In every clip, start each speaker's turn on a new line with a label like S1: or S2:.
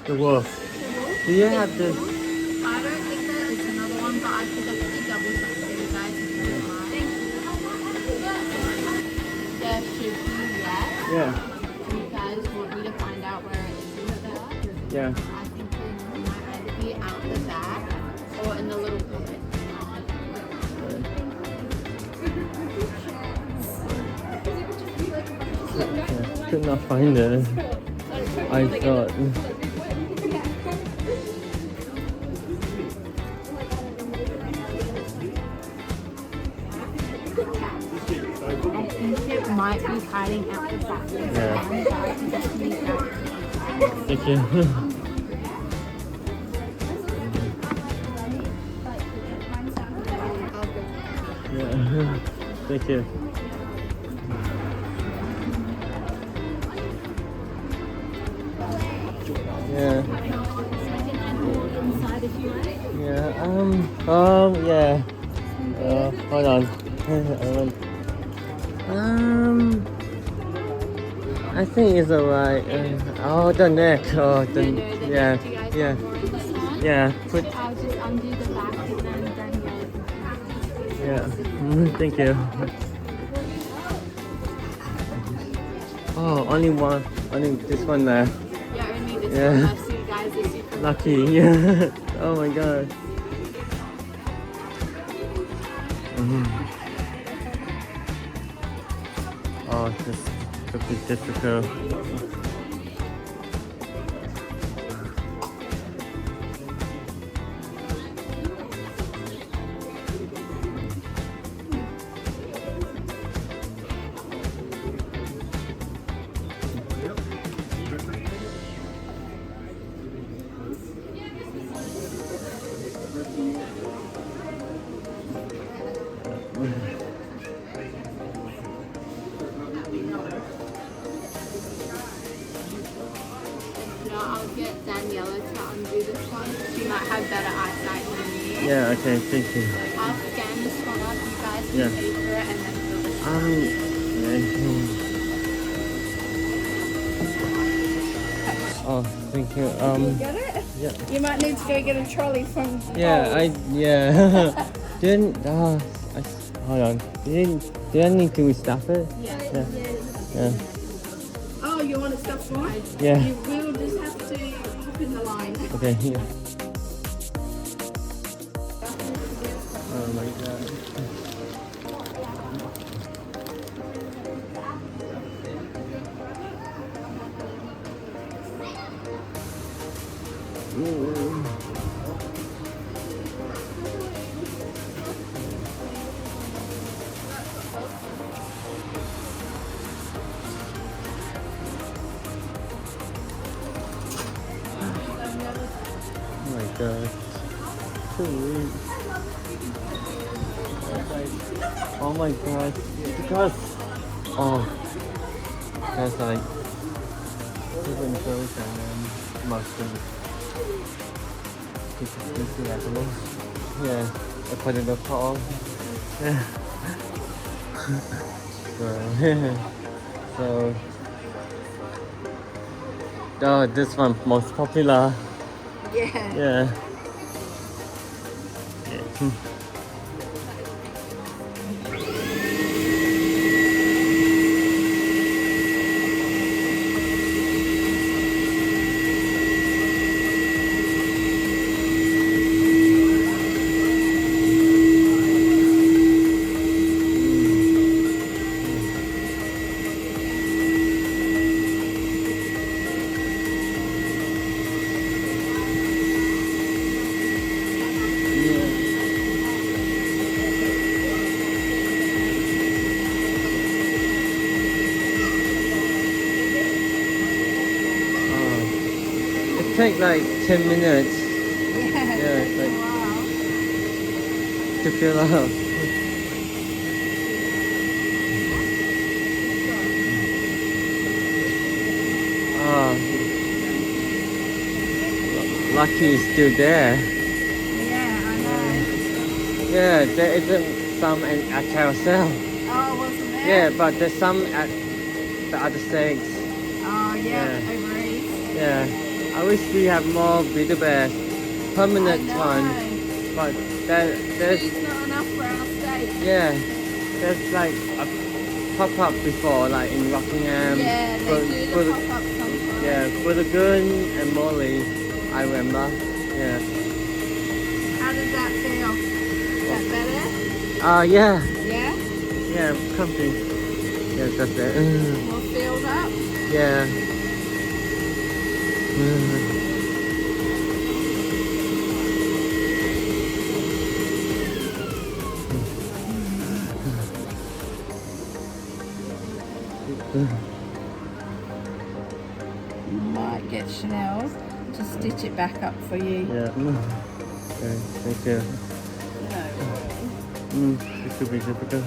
S1: The wolf. Do you have the?
S2: I don't think there is another one, but I could definitely double check for you guys if you don't mind. There should be, yes.
S1: Yeah.
S2: Do you guys want me to find out where it is instead?
S1: Yeah.
S2: I think it might either be out the back or in the little pocket.
S1: Yeah. Could not find it. I thought.
S2: I think it might be hiding out the back.
S1: Yeah. Thank you. Yeah. Thank you. Yeah. Yeah. Yeah. Hold on. I think it's alright. Oh, the neck. Oh, the yeah, yeah, yeah. Put.
S2: I'll just undo the back and then
S1: Yeah. Thank you. Oh, only one. Only this one left.
S2: yeah, only this
S1: Yeah.
S2: one left, so you guys are super
S1: Lucky. Yeah. Oh my god. Oh, this could be difficult.
S2: I'll get Daniela to undo this one. She might have better eyesight than me.
S1: Yeah. Okay. Thank you.
S2: I'll scan this one up. You guys can
S1: Yeah.
S2: pay for it and then fill this
S1: yeah. Oh, thank you.
S3: Get it?
S1: Yeah.
S3: You might need to go get a trolley from.
S1: Yeah. Yeah. Didn't. Hold on. Did I need to stop it?
S2: Yeah.
S1: Yeah.
S3: Oh, you want a stuffed one?
S1: Yeah.
S3: You will just have to hop in the line.
S1: Okay. Yeah. Oh my god. Oh my god. Sweet. Oh my god. Because that's like even close and then mostly it's level. Yeah, I put in the call. Yeah. So oh, this one most popular.
S3: Yeah.
S1: Yeah. Take like 10 minutes. Yeah, it's like to fill out. Oh, lucky it's still there.
S3: Yeah, I know.
S1: Yeah, there isn't some at carousel.
S3: Oh, wasn't there?
S1: Yeah, but there's some at the other stakes.
S3: Oh, yeah,
S1: Yeah.
S3: over East.
S1: Yeah. I wish we have more Build Bear permanent one, but there's
S3: It's not enough for our state.
S1: yeah, there's like a pop-up before, like in Rockingham.
S3: Yeah, they do the pop-up sometimes.
S1: Yeah, for the Gun and Molly, I remember. Yeah.
S3: How does that feel? Is that better?
S1: Yeah,
S3: Yeah?
S1: yeah, comfy. Yeah, that's it.
S3: More filled up?
S1: Yeah.
S3: Might get Chanel to stitch it back up for you.
S1: Yeah. Okay, thank you. This could be difficult.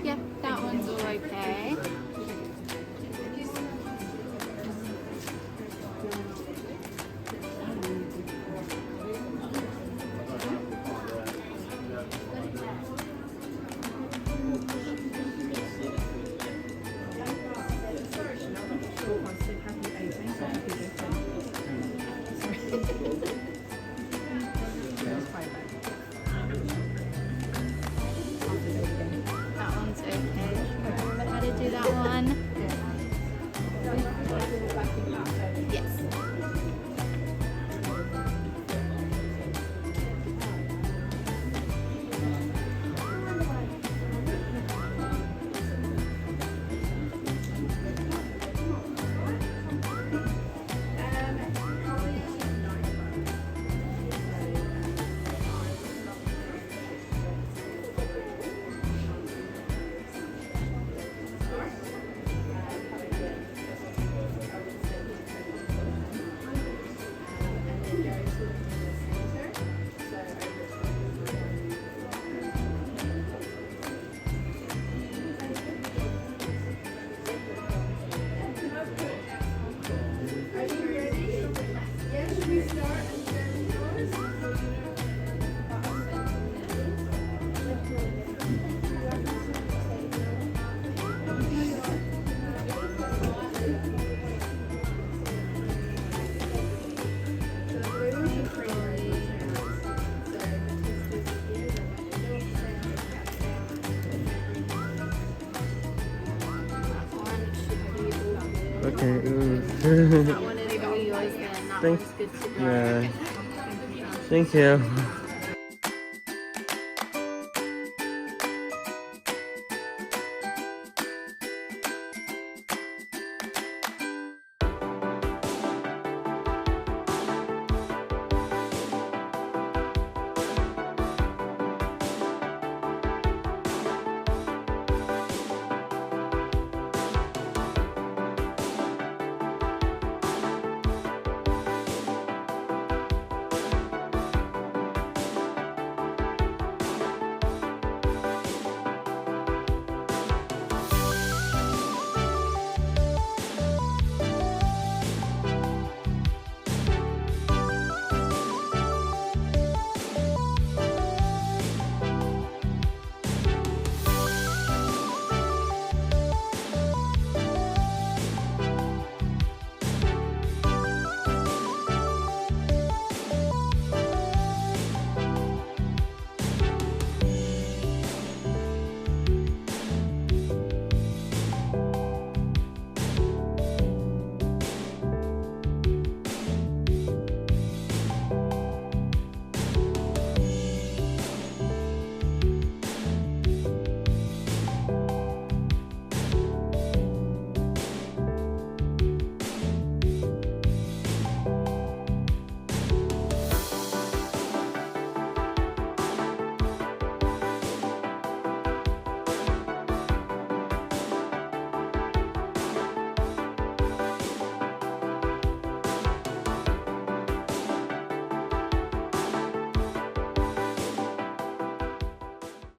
S2: Yep, that one's all okay. That one's okay. Remember how to do that one? Yes.
S1: Okay.
S2: That one is all yours then. That
S1: Thanks.
S2: one's good to go.
S1: Yeah. Thank you.